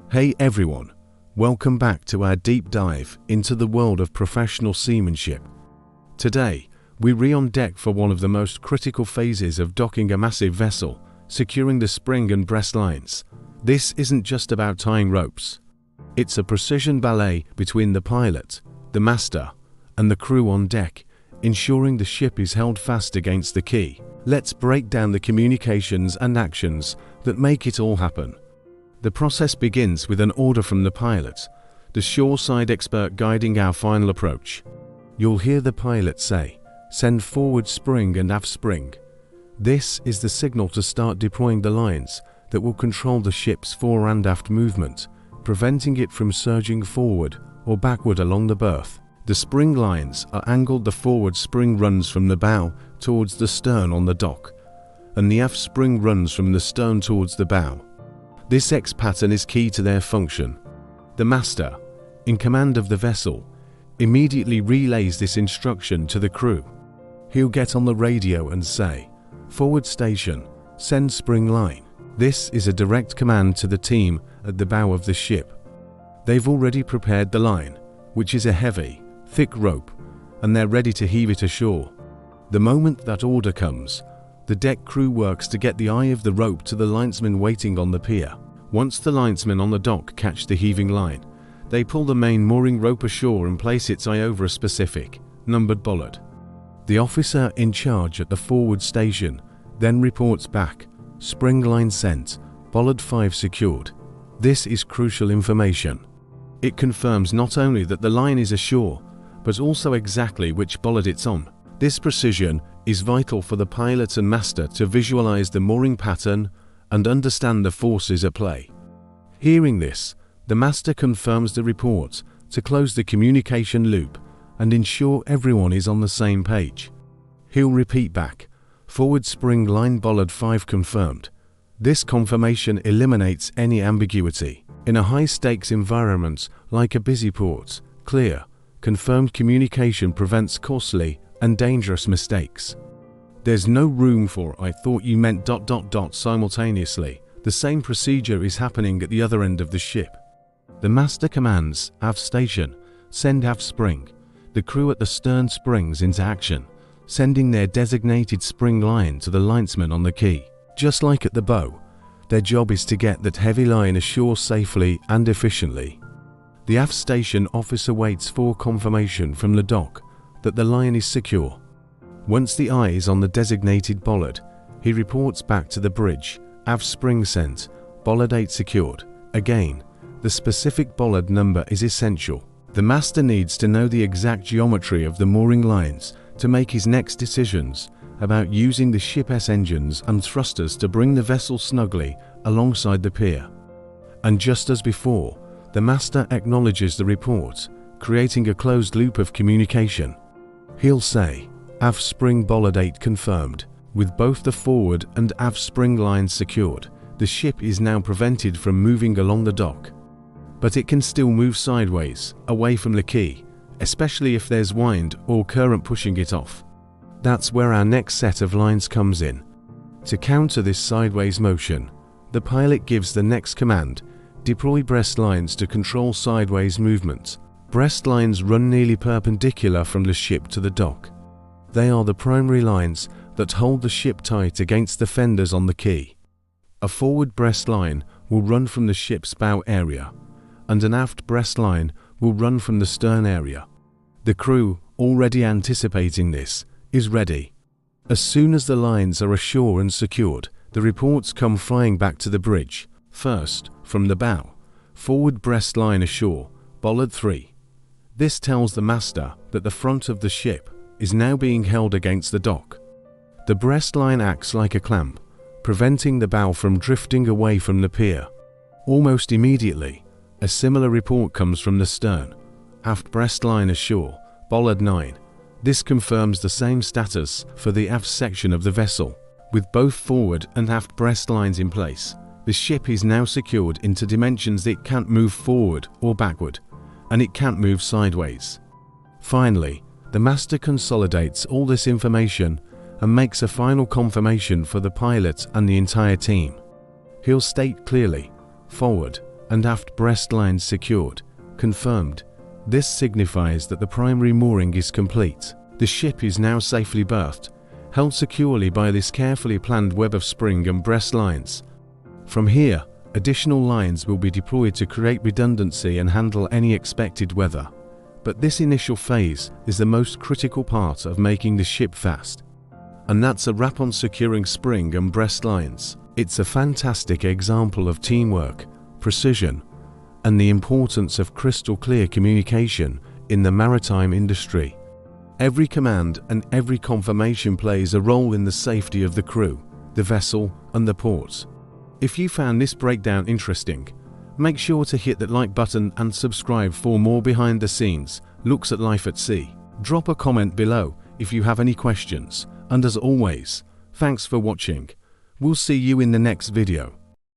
Hey everyone, welcome back to our deep dive into the world of professional seamanship. Today, we're on deck for one of the most critical phases of docking a massive vessel, securing the spring and breast lines. This isn't just about tying ropes. It's a precision ballet between the pilot, the master, and the crew on deck, ensuring the ship is held fast against the quay. Let's break down the communications and actions that make it all happen. The process begins with an order from the pilot, the shoreside expert guiding our final approach. You'll hear the pilot say, "Send forward spring and aft spring." This is the signal to start deploying the lines that will control the ship's fore and aft movement, preventing it from surging forward or backward along the berth. The spring lines are angled. The forward spring runs from the bow towards the stern on the dock, and the aft spring runs from the stern towards the bow. This X pattern is key to their function. The master, in command of the vessel, immediately relays this instruction to the crew. He'll get on the radio and say, "Forward station, send spring line." This is a direct command to the team at the bow of the ship. They've already prepared the line, which is a heavy, thick rope, and they're ready to heave it ashore. The moment that order comes, the deck crew works to get the eye of the rope to the linesman waiting on the pier. Once the linesmen on the dock catch the heaving line, they pull the main mooring rope ashore and place its eye over a specific, numbered bollard. The officer in charge at the forward station then reports back, "Spring line sent, bollard 5 secured." This is crucial information. It confirms not only that the line is ashore, but also exactly which bollard it's on. This precision is vital for the pilot and master to visualize the mooring pattern and understand the forces at play. Hearing this, the master confirms the report to close the communication loop and ensure everyone is on the same page. He'll repeat back, "Forward spring line bollard 5 confirmed." This confirmation eliminates any ambiguity. In a high-stakes environment like a busy port, clear, confirmed communication prevents costly and dangerous mistakes. There's no room for "I thought you meant ... simultaneously. The same procedure is happening at the other end of the ship. The master commands, "Aft station, send aft spring." The crew at the stern springs into action, sending their designated spring line to the linesman on the quay. Just like at the bow, their job is to get that heavy line ashore safely and efficiently. The aft station officer waits for confirmation from the dock that the line is secure. Once the eye is on the designated bollard, he reports back to the bridge, "Aft spring sent, bollard 8 secured." Again, the specific bollard number is essential. The master needs to know the exact geometry of the mooring lines to make his next decisions about using the ship's engines and thrusters to bring the vessel snugly alongside the pier. And just as before, the master acknowledges the report, creating a closed loop of communication. He'll say, "Aft spring bollard 8 confirmed." With both the forward and aft spring lines secured, the ship is now prevented from moving along the dock. But it can still move sideways, away from the quay, especially if there's wind or current pushing it off. That's where our next set of lines comes in. To counter this sideways motion, the pilot gives the next command, "Deploy breast lines to control sideways movement." Breast lines run nearly perpendicular from the ship to the dock. They are the primary lines that hold the ship tight against the fenders on the quay. A forward breast line will run from the ship's bow area, and an aft breast line will run from the stern area. The crew, already anticipating this, is ready. As soon as the lines are ashore and secured, the reports come flying back to the bridge. First, from the bow, "Forward breast line ashore, bollard 3. This tells the master that the front of the ship is now being held against the dock. The breast line acts like a clamp, preventing the bow from drifting away from the pier. Almost immediately, a similar report comes from the stern, "Aft breast line ashore, bollard 9. This confirms the same status for the aft section of the vessel. With both forward and aft breast lines in place, the ship is now secured into dimensions that it can't move forward or backward, and it can't move sideways. Finally, the master consolidates all this information and makes a final confirmation for the pilot and the entire team. He'll state clearly, "Forward, and aft breast lines secured, confirmed. This signifies that the primary mooring is complete. The ship is now safely berthed, held securely by this carefully planned web of spring and breast lines. From here, additional lines will be deployed to create redundancy and handle any expected weather. But this initial phase is the most critical part of making the ship fast. And that's a wrap on securing spring and breast lines. It's a fantastic example of teamwork, precision, and the importance of crystal clear communication in the maritime industry. Every command and every confirmation plays a role in the safety of the crew, the vessel, and the port. If you found this breakdown interesting, make sure to hit that like button and subscribe for more behind the scenes looks at life at sea. Drop a comment below if you have any questions, and as always, thanks for watching. We'll see you in the next video.